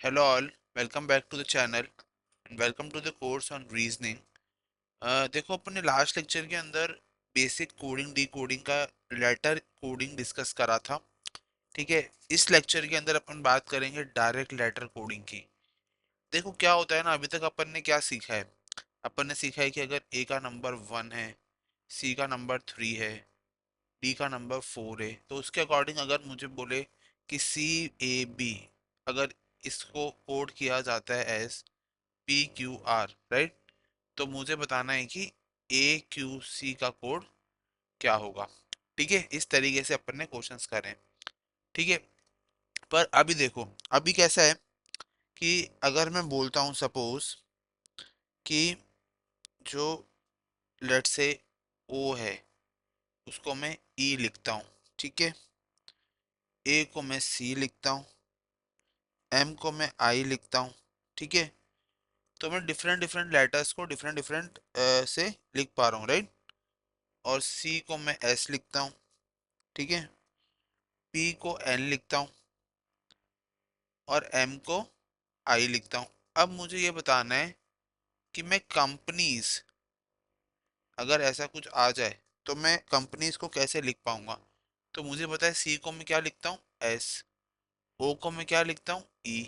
Hello all, welcome back to the channel and welcome to the course on reasoning. देखो अपन ने last lecture के अंदर basic coding D coding का letter coding discuss करा था। ठीक है। इस लेक्चर के अंदर अपन बात करेंगे डायरेक्ट लेटर कोडिंग की। देखो क्या होता है ना, अभी तक अपन ने क्या सीखा है। अपन ने सीखा है कि अगर ए का नंबर 1 है, सी का नंबर 3 है, डी का नंबर 4 है, तो उसके अकॉर्डिंग अगर मुझे बोले कि सी ए बी, अगर इसको कोड किया जाता है एज PQR, राइट, तो मुझे बताना है कि AQC का कोड क्या होगा। ठीक है, इस तरीके से अपन ने क्वेश्चंस करे हैं। ठीक है। पर अभी देखो, अभी कैसा है कि अगर मैं बोलता हूँ सपोज कि जो लेट से O है उसको मैं E लिखता हूँ। ठीक है। A को मैं C लिखता हूँ, M को मैं I लिखता हूँ। ठीक है। तो मैं डिफरेंट डिफरेंट लेटर्स को डिफरेंट डिफरेंट से लिख पा रहा हूँ, राइट। और C को मैं S लिखता हूँ। ठीक है। P को N लिखता हूँ और M को I लिखता हूँ। अब मुझे ये बताना है कि मैं कंपनीज, अगर ऐसा कुछ आ जाए तो मैं कंपनीज को कैसे लिख पाऊंगा। तो मुझे पता है C को मैं क्या लिखता हूँ S, O को मैं क्या लिखता हूँ E,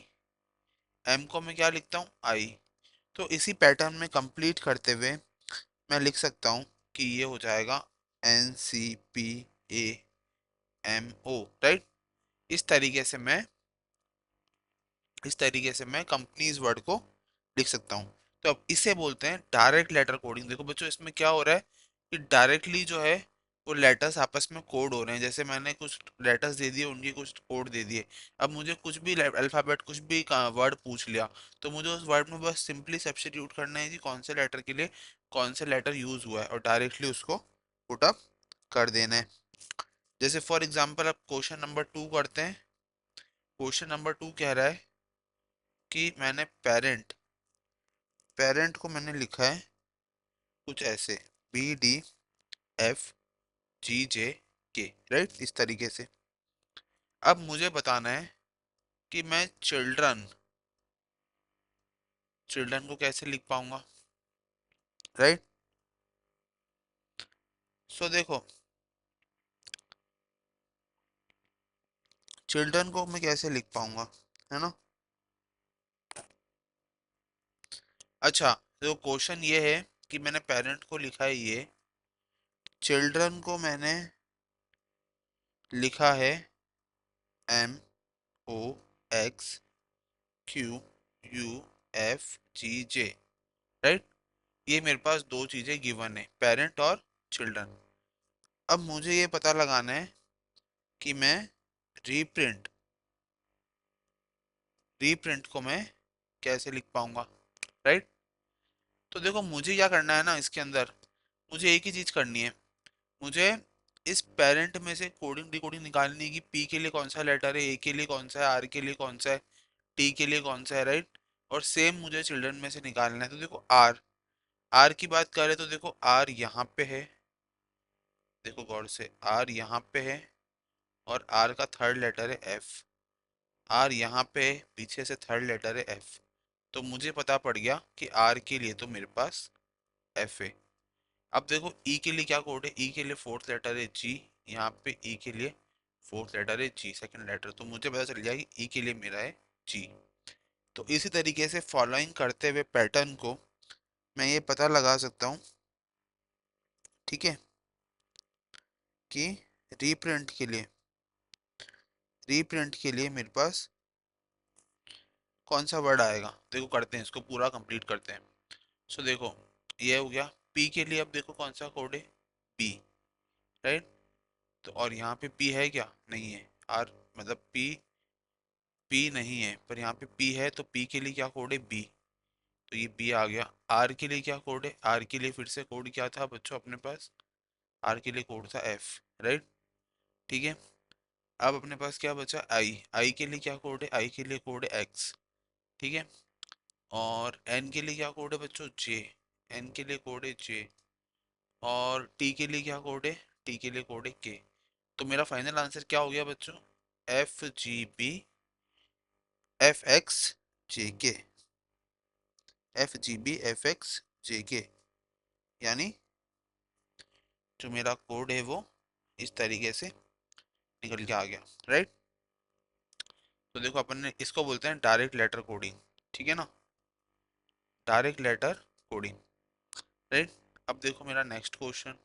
M को मैं क्या लिखता हूँ I। तो इसी पैटर्न में कंप्लीट करते हुए मैं लिख सकता हूँ कि ये हो जाएगा NCPAMO, राइट। इस तरीके से मैं कंपनीज वर्ड को लिख सकता हूँ। तो अब इसे बोलते हैं डायरेक्ट लेटर कोडिंग। देखो बच्चों, इसमें क्या हो रहा है कि डायरेक्टली जो है वो लेटर्स आपस में कोड हो रहे हैं। जैसे मैंने कुछ लेटर्स दे दिए, उनकी कुछ कोड दे दिए। अब मुझे कुछ भी अल्फाबेट, कुछ भी वर्ड पूछ लिया, तो मुझे उस वर्ड में बस सिंपली सब्स्टिट्यूट करना है कि कौन से लेटर के लिए कौन से लेटर यूज हुआ है और डायरेक्टली उसको पुट अप कर देना है। जैसे फॉर एग्जाम्पल अब क्वेश्चन नंबर 2 करते हैं। क्वेश्चन नंबर 2 कह रहा है कि मैंने पेरेंट पेरेंट को मैंने लिखा है कुछ ऐसे BDFGJK, राइट, इस तरीके से। अब मुझे बताना है कि मैं चिल्ड्रन चिल्ड्रन को कैसे लिख पाऊंगा, राइट। सो देखो, चिल्ड्रन को मैं कैसे लिख पाऊंगा, है ना। अच्छा, तो क्वेश्चन ये है कि मैंने पेरेंट को लिखा है ये, चिल्ड्रन को मैंने लिखा है MOXQUFGJ, राइट। ये मेरे पास दो चीजें गिवन है, पेरेंट और चिल्ड्रन। अब मुझे ये पता लगाना है कि मैं रीप्रिंट रीप्रिंट को मैं कैसे लिख पाऊंगा, राइट। तो देखो मुझे क्या करना है ना, इसके अंदर मुझे एक ही चीज करनी है। मुझे इस पेरेंट में से कोडिंग डिकोडिंग निकालनी है कि पी के लिए कौन सा लेटर है, ए के लिए कौन सा है, आर के लिए कौन सा है, टी के लिए कौन सा है, राइट। और सेम मुझे चिल्ड्रन में से निकालना है। तो देखो आर आर की बात करें तो देखो आर यहाँ पे है। देखो गौर से, आर यहाँ पे है और आर का थर्ड लेटर है एफ। आर यहाँ पे है, पीछे से थर्ड लेटर है एफ। तो मुझे पता पड़ गया कि आर के लिए तो मेरे पास एफ है। अब देखो ई के लिए क्या कोड है, ई के लिए फोर्थ लेटर है जी। यहाँ पे ई के लिए फोर्थ लेटर है जी, सेकंड लेटर। तो मुझे पता चल गया कि ई के लिए मेरा है जी। तो इसी तरीके से फॉलोइंग करते हुए पैटर्न को मैं ये पता लगा सकता हूँ, ठीक है, कि रीप्रिंट के लिए मेरे पास कौन सा वर्ड आएगा। देखो करते हैं, इसको पूरा कंप्लीट करते हैं। सो देखो, ये हो गया। पी के लिए अब देखो कौन सा कोड है, पी, राइट। तो और यहाँ पे पी है क्या, नहीं है। आर मतलब पी पी नहीं है, पर यहाँ पे पी है, तो पी के लिए क्या कोड है, बी। तो ये बी आ गया। आर के लिए क्या कोड है, आर के लिए फिर से कोड क्या था बच्चों अपने पास, आर के लिए कोड था एफ, राइट। ठीक है। अब अपने पास क्या बचा, आई। आई के लिए क्या कोड है, आई के लिए कोड है एक्स। ठीक है। और एन के लिए क्या कोड है बच्चों, जे। एन के लिए कोड है जे। और टी के लिए क्या कोड है, टी के लिए कोड है के। तो मेरा फाइनल आंसर क्या हो गया बच्चों, FGB FX जे के, FGB FX JK, यानी जो मेरा कोड है वो इस तरीके से निकल के आ गया, राइट। तो देखो अपन ने इसको बोलते हैं डायरेक्ट लेटर कोडिंग, ठीक है ना, डायरेक्ट लेटर कोडिंग, राइट। अब देखो मेरा नेक्स्ट क्वेश्चन।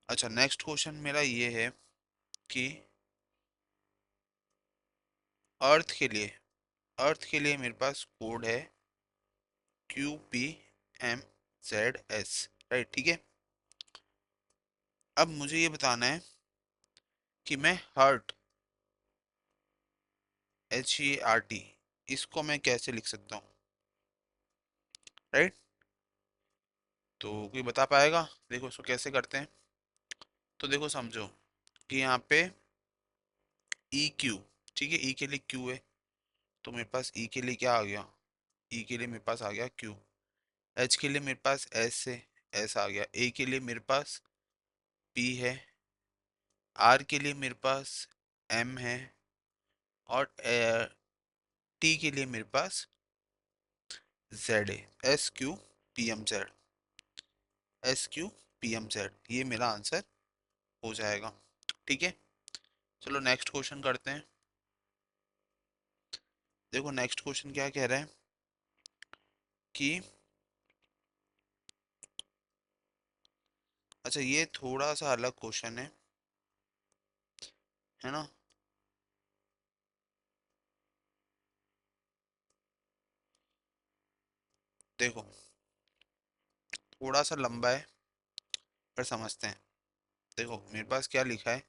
अच्छा, नेक्स्ट क्वेश्चन मेरा ये है कि अर्थ के लिए, अर्थ के लिए मेरे पास कोड है QPMZS, राइट, ठीक है। अब मुझे ये बताना है कि मैं हर्ट, HERT, इसको मैं कैसे लिख सकता हूँ, राइट। तो कोई बता पाएगा? देखो इसको कैसे करते हैं। तो देखो समझो कि यहाँ पे EQ, ठीक है, E के लिए Q है, तो मेरे पास E के लिए क्या आ गया, E के लिए मेरे पास आ गया Q। H के लिए मेरे पास S है, S आ गया। A के लिए मेरे पास P है। R के लिए मेरे पास M है। और T के लिए मेरे पास Z है। SQPMZ, SQPMZ, ये मेरा आंसर हो जाएगा, ठीक है। चलो नेक्स्ट क्वेश्चन करते हैं। देखो नेक्स्ट क्वेश्चन क्या कह रहा है कि, अच्छा ये थोड़ा सा अलग क्वेश्चन है ना। देखो थोड़ा सा लंबा है पर समझते हैं। देखो मेरे पास क्या लिखा है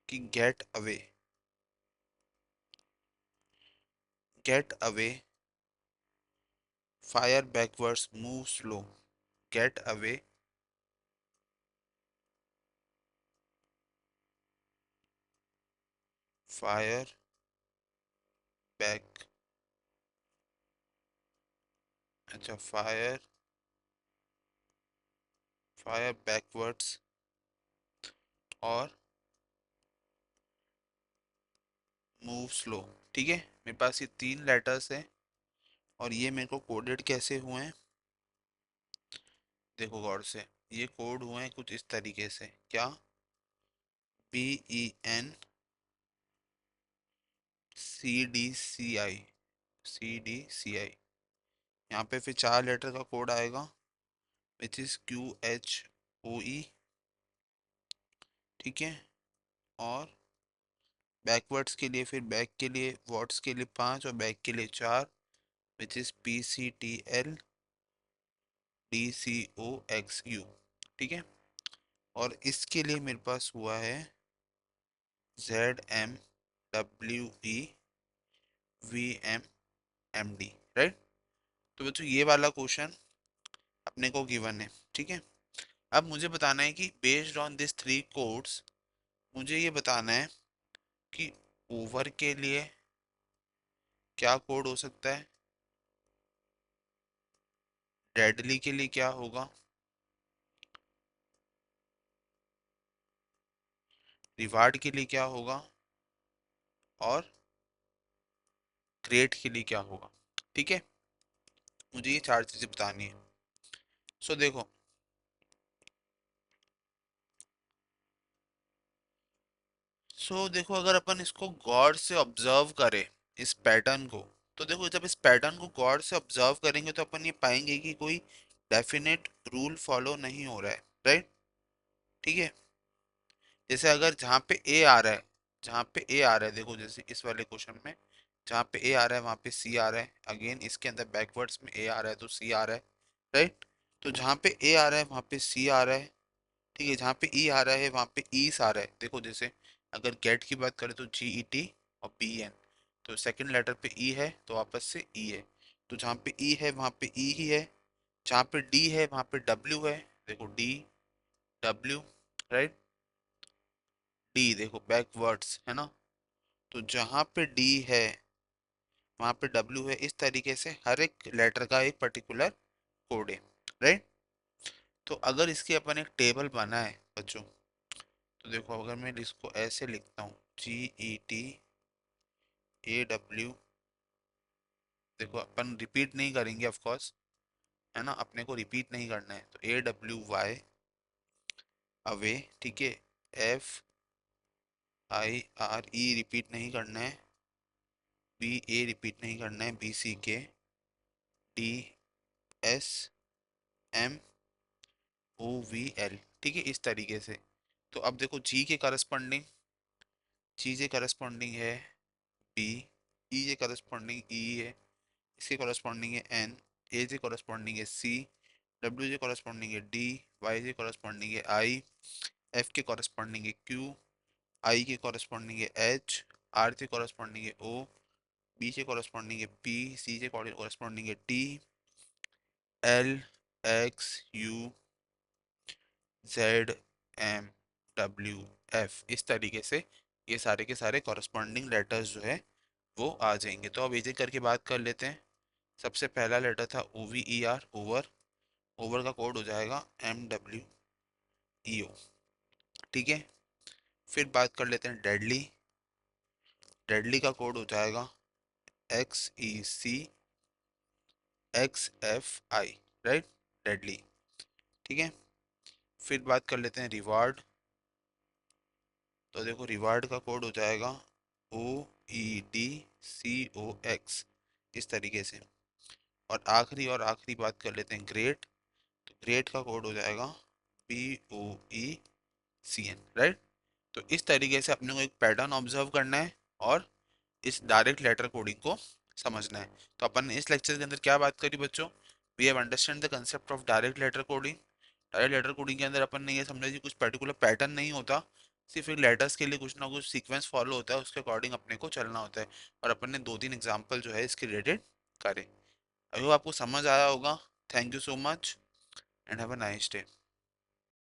कि get away, fire backwards, move slow, get away, fire back, अच्छा फायर, फायर बैकवर्ड्स और मूव स्लो, ठीक है। मेरे पास ये तीन लेटर्स हैं और ये मेरे को कोडेड कैसे हुए हैं, देखो गौर से। ये कोड हुए हैं कुछ इस तरीके से, क्या, BENCDCI, CDCI, यहाँ पे फिर चार लेटर का कोड आएगा विच इज QHOE, ठीक है। और बैकवर्ड्स के लिए, फिर बैक के लिए, वर्ड्स के लिए पांच और बैक के लिए चार, विच इज PCTLDCOXU, ठीक है। और इसके लिए मेरे पास हुआ है ZMWEVMMD, राइट। तो बच्चों ये वाला क्वेश्चन अपने को गिवन है, ठीक है। अब मुझे बताना है कि based on this three codes, मुझे ये बताना है कि ओवर के लिए क्या कोड हो सकता है, डेडली के लिए क्या होगा, रिवार्ड के लिए क्या होगा, और ग्रेट के लिए क्या होगा, ठीक है। मुझे ये चार चीजें बतानी है। सो देखो, देखो अगर अपन इसको गौर से ऑब्जर्व करें, इस पैटर्न को, तो देखो जब इस पैटर्न को गौर से ऑब्जर्व करेंगे तो अपन ये पाएंगे कि कोई डेफिनेट रूल फॉलो नहीं हो रहा है, राइट, ठीक है। जैसे अगर जहाँ पे ए आ रहा है, जहाँ पे ए आ रहा है, देखो जैसे इस वाले क्वेश्चन में जहाँ पे ए आ रहा है वहाँ पे सी आ रहा है, अगेन इसके अंदर बैकवर्ड्स में ए आ रहा है तो सी आ रहा है, राइट। तो जहाँ पे ए आ रहा है वहाँ पे सी आ रहा है, ठीक है। जहाँ पे ई आ रहा है वहाँ पे ईस आ रहा है। देखो जैसे अगर गेट की बात करें तो GET और BN, तो सेकंड लेटर पे ई है तो वापस से ई है। तो जहाँ पे ई है वहाँ पे ई ही है, जहाँ पे डी है वहाँ पे डब्ल्यू है, देखो DW, राइट। डी देखो बैकवर्ड्स है ना, तो जहाँ पे डी है वहाँ पे डब्ल्यू है। इस तरीके से हर एक लेटर का एक पर्टिकुलर कोड है, राइट। तो अगर इसकी अपन एक टेबल बनाए बच्चों, तो देखो अगर मैं इसको ऐसे लिखता हूँ, GET AW, देखो अपन रिपीट नहीं करेंगे ऑफ कोर्स, है ना, अपने को रिपीट नहीं करना है, तो AWY अवे, ठीक है, FIRE रिपीट नहीं करना है, BA रिपीट नहीं करना है, BCK, DSMOVL, ठीक है, इस तरीके से। तो अब देखो जी के करस्पॉन्डिंग, जी के करस्पॉन्डिंग है बी, ई के करस्पॉन्डिंग ई है, इसके करस्पॉन्डिंग है एन, ए के करस्पॉन्डिंग है सी, डब्ल्यू के करस्पॉन्डिंग है डी, वाई के करस्पॉन्डिंग है आई, एफ के करस्पॉन्डिंग है क्यू, आई के करस्पॉन्डिंग है एच, आर के करस्पॉन्डिंग है ओ, बी के करस्पॉन्डिंग है पी, सी के करस्पॉन्डिंग है T, L, X, U, Z, M, W, F, इस तरीके से ये सारे के सारे कॉरस्पॉन्डिंग लेटर्स जो है वो आ जाएंगे। तो अब एक एक करके बात कर लेते हैं। सबसे पहला लेटर था OVER, ओवर, ओवर का कोड हो जाएगा MWEO, ठीक है। फिर बात कर लेते हैं डेडली, डेडली का कोड हो जाएगा XECXFI, राइट, डेडली, ठीक है। फिर बात कर लेते हैं रिवार्ड, तो देखो रिवार्ड का कोड हो जाएगा OEDCOX, इस तरीके से। और आखिरी बात कर लेते हैं ग्रेट, तो ग्रेट का कोड हो जाएगा BOECN, राइट। तो इस तरीके से अपने को एक पैटर्न ऑब्जर्व करना है और इस डायरेक्ट लेटर कोडिंग को समझना है। तो अपन ने इस लेक्चर के अंदर क्या बात करी बच्चों, we have understand the concept of direct letter coding. Direct letter coding के अंदर अपन ने ये समझा कि कुछ पर्टिकुलर पैटर्न नहीं होता, सिर्फ एक लेटर्स के लिए कुछ ना कुछ सीक्वेंस फॉलो होता है, उसके अकॉर्डिंग अपने को चलना होता है। और अपन ने दो तीन एग्जाम्पल जो है इसके रिलेटेड करे। आई होप आपको समझ आया होगा। Thank you so much and have a nice day.